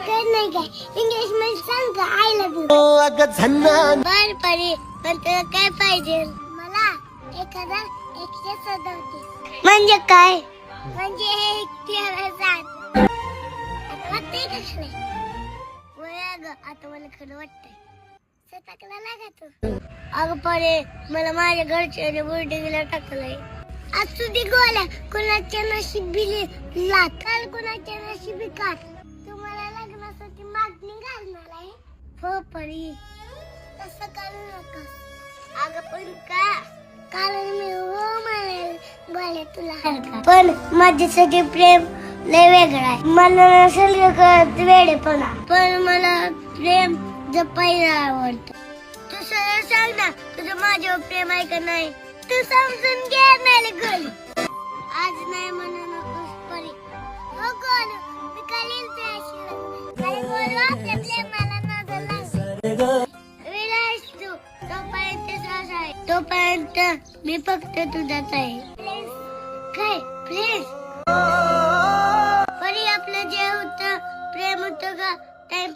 कळत नाही काय इंग्लिश मध्ये सांग का आय लव्ह यू बर परी पण तुला काय पाहिजे मला 1137 म्हणजे काय म्हणजे हे 13,000 आता वाटतंय कसले वय ग आता मला खरं वाटतंय सताकला लागा तू अगं परे मला माझ्या घरच्याने बोर्डिंगला टाकलंय असू दे गोल्या कोणाच्या नशिबी लात काल कोणाच्या नशिबी काट तुम्हाला लग्नासाठी मागणी घालणार आहे हो परी तसं करू नका अगं पण का काल मी हो म्हणाल गोल्या तुला पण माझ्यासाठी प्रेम लय वेगळा आहे मला नसेल कळत वेडेपणा पण मला प्रेम जपायला आवडतं तू सरळ सांग ना तुझं माझ्यावर प्रेम आहे का नाही तू समजून घे मला गोल आज नाही म्हणू नकोस परी हो गोल मी करील तुझ्याशी लग्न बोलू आपल्या प्रेमाला नजर लागली विलास तू तोपर्यंत श्वास आहे तोपर्यंत मी फक्त तुझाच आहे प्लीज काय प्लीज परी आपलं जे होतं प्रेम होतं का टाइम